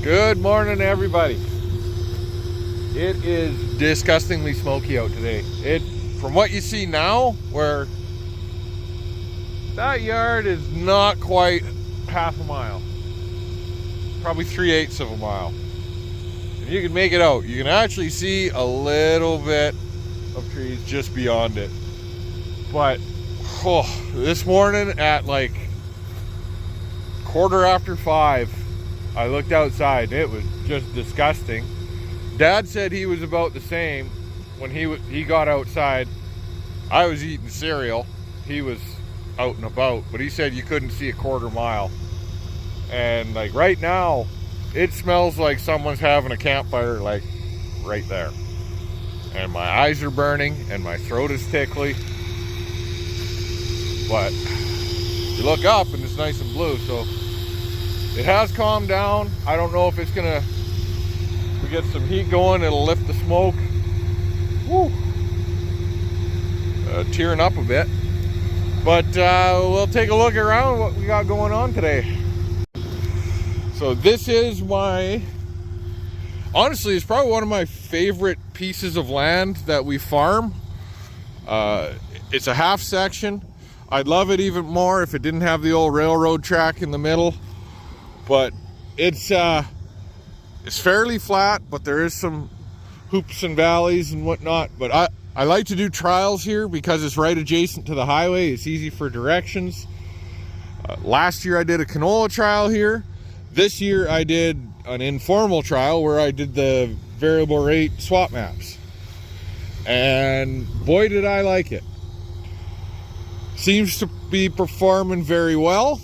Good morning, everybody. It is disgustingly smoky out today. From what you see now, where that yard is not quite half a mile, probably 3/8 of a mile. And you can make it out. You can actually see a little bit of trees just beyond it. But this morning at like 5:15, I looked outside and it was just disgusting. Dad said he was about the same when he got outside. I was eating cereal. He was out and about, but he said you couldn't see a quarter mile. And like right now, it smells like someone's having a campfire like right there. And my eyes are burning and my throat is tickly. But you look up and it's nice and blue, so it has calmed down. I don't know if it's gonna, if we get some heat going, it'll lift the smoke. Woo! Tearing up a bit. But we'll take a look around what we got going on today. So this is honestly, it's probably one of my favorite pieces of land that we farm. It's a half section. I'd love it even more if it didn't have the old railroad track in the middle. But it's fairly flat, but there is some hoops and valleys and whatnot. But I like to do trials here because it's right adjacent to the highway. It's easy for directions. Last year I did a canola trial here. This year I did an informal trial where I did the variable rate swap maps. And boy did I like it. Seems to be performing very well.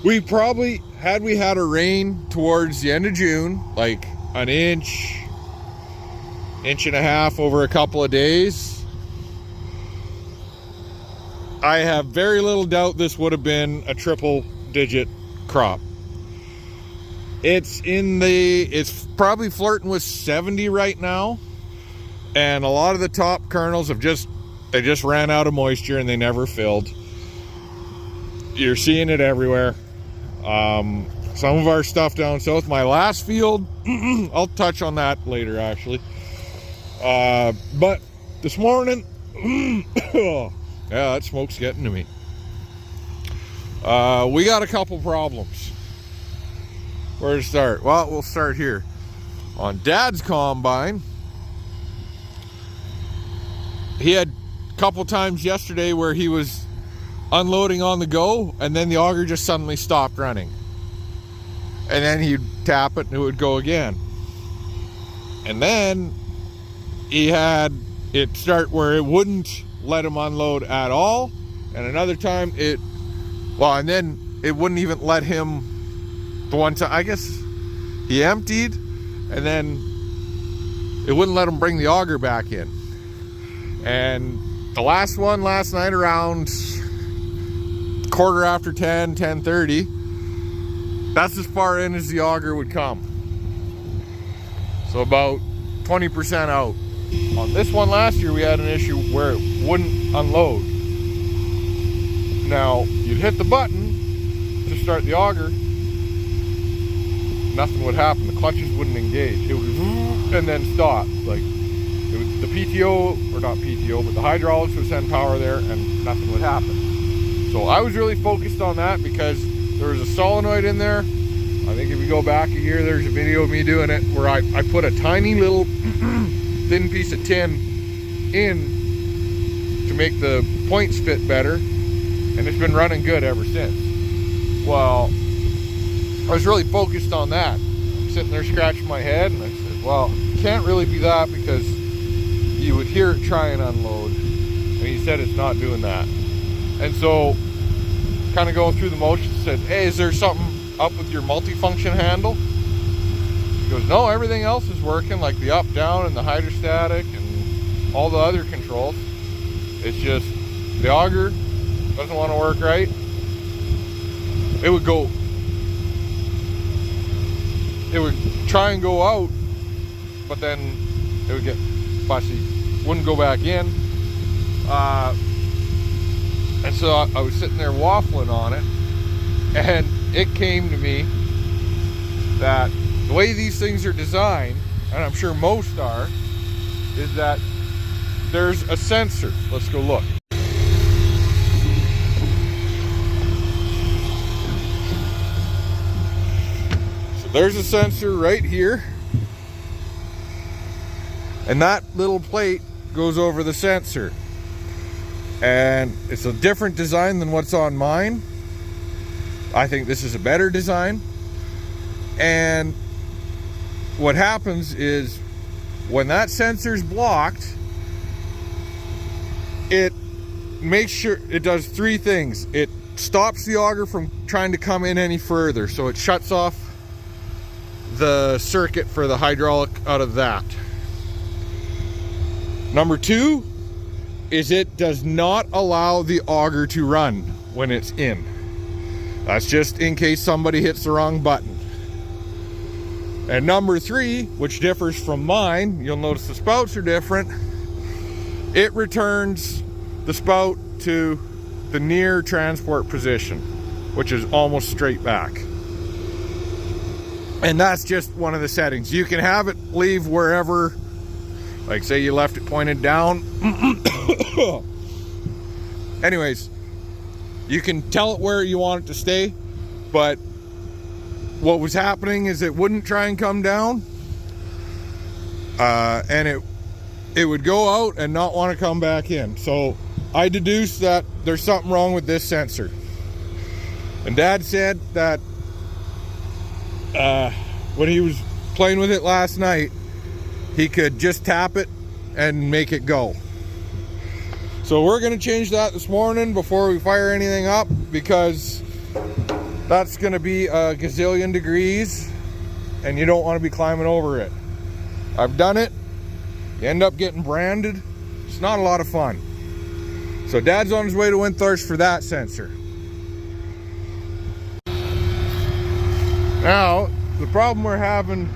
We probably, had we had a rain towards the end of June, like an inch and a half over a couple of days, I have very little doubt this would have been a triple digit crop. It's probably flirting with 70 right now. And a lot of the top kernels they just ran out of moisture and they never filled. You're seeing it everywhere. Some of our stuff down south, my last field, I'll touch on that later actually. But this morning, yeah, that smoke's getting to me. We got a couple problems. Where to start? Well, we'll start here. On Dad's combine, he had a couple times yesterday where he was unloading on the go and then the auger just suddenly stopped running. And then he'd tap it and it would go again. And then he had it start where it wouldn't let him unload at all. And another time and then it wouldn't even let him, the one time, I guess he emptied and then it wouldn't let him bring the auger back in. And the last one last night around 10:15, 10:30, that's as far in as the auger would come. So about 20% out. On this one last year, we had an issue where it wouldn't unload. Now, you'd hit the button to start the auger, nothing would happen. The clutches wouldn't engage. It would and then stop. Like, it would, the PTO, or not PTO, but the hydraulics would send power there and nothing would happen. So I was really focused on that because there was a solenoid in there. I think if we go back a year, there's a video of me doing it where I put a tiny little thin piece of tin in to make the points fit better, and it's been running good ever since. Well, I was really focused on that. I'm sitting there scratching my head and I said, well, it can't really be that because you would hear it try and unload. And he said it's not doing that. And so, kind of going through the motions, said, hey, is there something up with your multifunction handle? He goes, no, everything else is working, like the up, down, and the hydrostatic, and all the other controls. It's just, the auger doesn't want to work right. It would try and go out, but then it would get fussy, wouldn't go back in. And so I was sitting there waffling on it, And it came to me that the way these things are designed, and I'm sure most are, is that there's a sensor. Let's go look. So there's a sensor right here, and that little plate goes over the sensor, and it's a different design than what's on mine. I think this is a better design. And what happens is when that sensor's blocked, it makes sure it does three things. It stops the auger from trying to come in any further, so it shuts off the circuit for the hydraulic out of that. Number two is it does not allow the auger to run when it's in. That's just in case somebody hits the wrong button. And number three, which differs from mine, you'll notice the spouts are different. It returns the spout to the near transport position, which is almost straight back. And that's just one of the settings. You can have it leave wherever, like say you left it pointed down. Anyways, you can tell it where you want it to stay, but what was happening is it wouldn't try and come down, and it would go out and not want to come back in. So I deduced that there's something wrong with this sensor. And Dad said that when he was playing with it last night, he could just tap it and make it go. So we're going to change that this morning before we fire anything up, because that's going to be a gazillion degrees and you don't want to be climbing over it. I've done it. You end up getting branded. It's not a lot of fun. So Dad's on his way to Windthorst for that sensor. Now, the problem we're having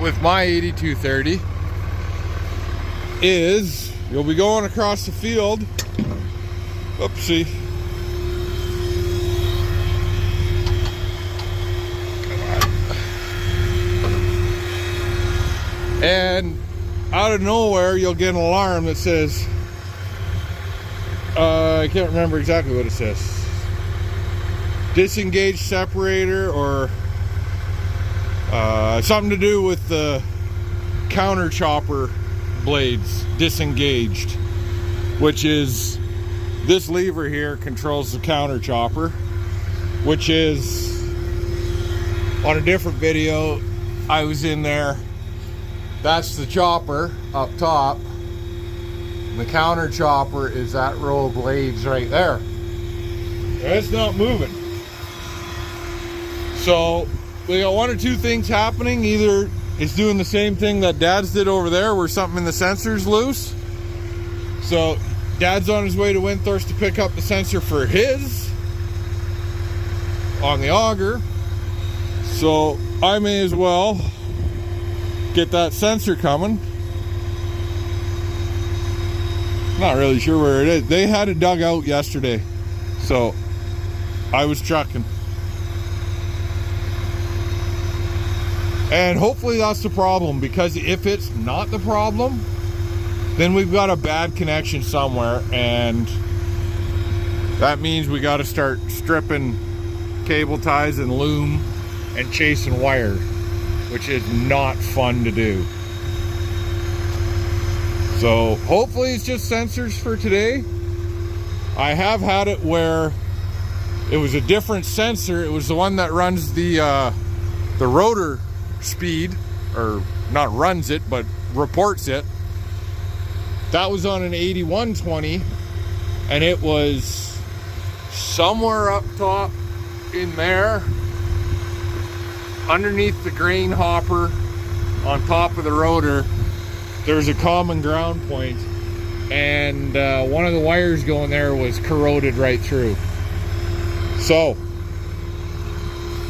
with my 8230 is you'll be going across the field. Oopsie. And out of nowhere, you'll get an alarm that says, I can't remember exactly what it says. Disengaged separator, or something to do with the counter chopper blades disengaged, which is this lever here controls the counter chopper, which is on a different video I was in there. That's the chopper up top. The counter chopper is that row of blades right there. It's not moving. So we got one or two things happening. Either it's doing the same thing that Dad's did over there, where something in the sensor's loose. So Dad's on his way to Windthorst to pick up the sensor for his on the auger. So I may as well get that sensor coming. Not really sure where it is. They had it dug out yesterday, so I was trucking. And hopefully that's the problem, because if it's not the problem, then we've got a bad connection somewhere, and that means we got to start stripping cable ties and loom and chasing wire, which is not fun to do. So hopefully it's just sensors for today. I have had it where it was a different sensor. It was the one that runs the rotor speed, or not runs it, but reports it. That was on an 8120, and it was somewhere up top in there, underneath the grain hopper on top of the rotor. There's a common ground point, and one of the wires going there was corroded right through. So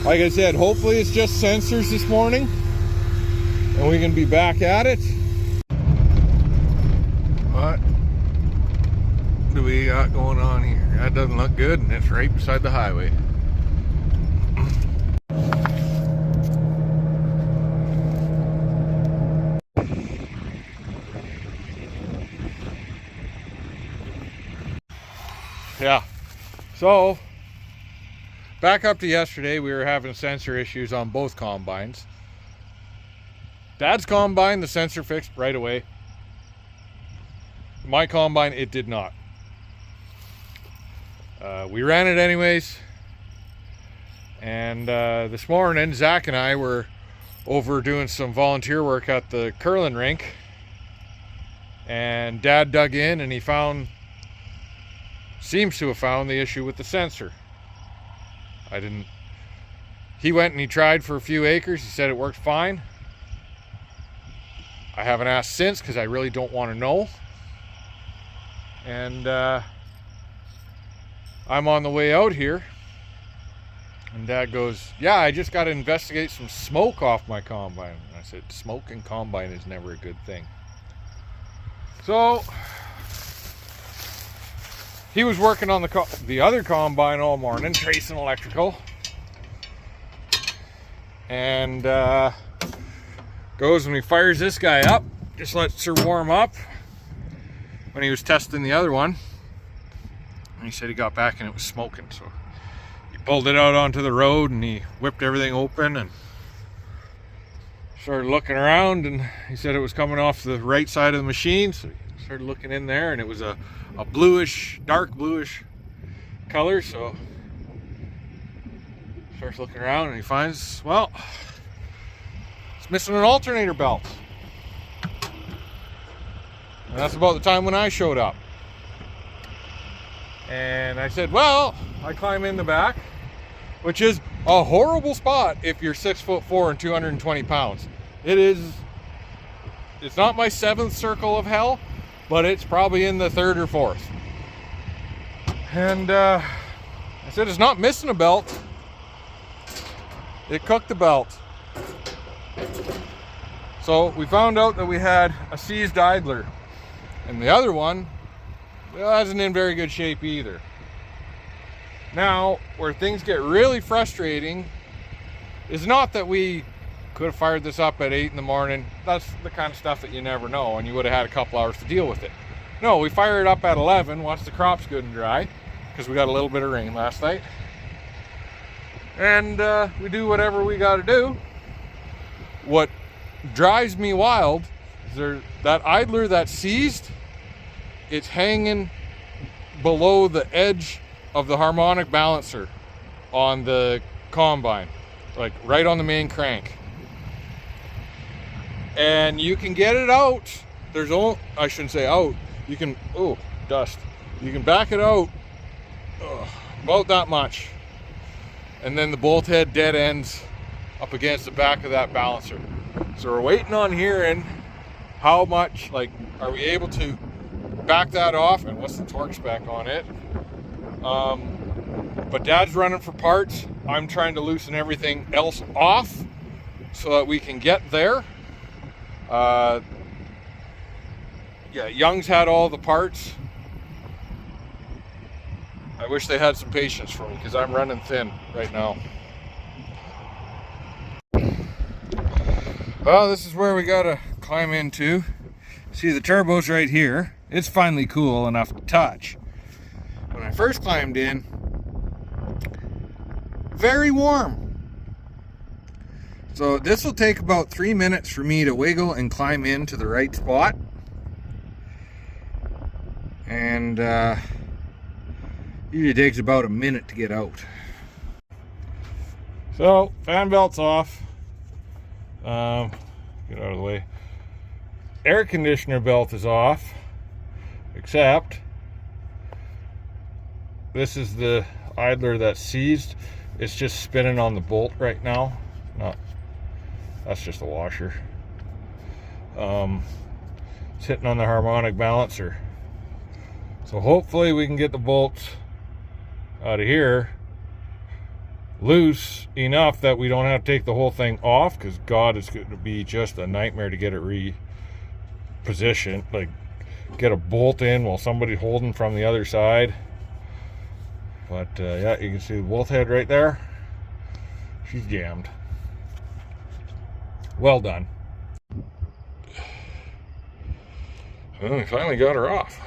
like I said, hopefully it's just sensors this morning and we can be back at it. What do we got got going on here? That doesn't look good, and it's right beside the highway. Yeah, so back up to yesterday, we were having sensor issues on both combines. Dad's combine, the sensor fixed right away. My combine, it did not. We ran it anyways, and this morning Zach and I were over doing some volunteer work at the curling rink, and Dad dug in and he seems to have found the issue with the sensor. He went and he tried for a few acres. He said it worked fine. I haven't asked since because I really don't want to know. And I'm on the way out here, and Dad goes, yeah, I just got to investigate some smoke off my combine. And I said, smoke and combine is never a good thing. So he was working on the other combine all morning, tracing electrical, and goes and he fires this guy up, just lets her warm up when he was testing the other one. And he said he got back and it was smoking, so he pulled it out onto the road and he whipped everything open and started looking around, and he said it was coming off the right side of the machine, so he started looking in there, and it was a bluish, dark bluish color. So starts looking around and he finds, well, it's missing an alternator belt. And that's about the time when I showed up. And I said, well, I climb in the back, which is a horrible spot if you're 6'4" and 220 pounds. It's not my 7th circle of hell, but it's probably in the 3rd or 4th. And I said, it's not missing a belt. It cooked the belt. So we found out that we had a seized idler. And the other one, well, isn't in very good shape either. Now, where things get really frustrating is not that we could have fired this up at 8 in the morning. That's the kind of stuff that you never know, and you would have had a couple hours to deal with it. No, we fire it up at 11 once the crop's good and dry, because we got a little bit of rain last night. And we do whatever we got to do. What drives me wild is that idler that's seized, it's hanging below the edge of the harmonic balancer on the combine, like right on the main crank. And you can get it out. I shouldn't say out. You can, dust. You can back it out about that much. And then the bolt head dead ends up against the back of that balancer. So we're waiting on hearing how much, are we able to back that off, and what's the torque spec on it. But Dad's running for parts. I'm trying to loosen everything else off so that we can get there. Yeah, Young's had all the parts. I wish they had some patience for me because I'm running thin right now. Well, this is where we gotta climb into. See, the turbo's right here. It's finally cool enough to touch. When I first climbed in, very warm. So this will take about 3 minutes for me to wiggle and climb into the right spot. And usually takes about a minute to get out. So, fan belt's off. Get out of the way. Air conditioner belt is off, except this is the idler that's seized. It's just spinning on the bolt right now. That's just a washer. It's hitting on the harmonic balancer. So hopefully we can get the bolts out of here loose enough that we don't have to take the whole thing off, because God, it's going to be just a nightmare to get it repositioned, get a bolt in while somebody's holding from the other side. But yeah, you can see the bolt head right there. She's jammed. Well done. Well, we finally got her off.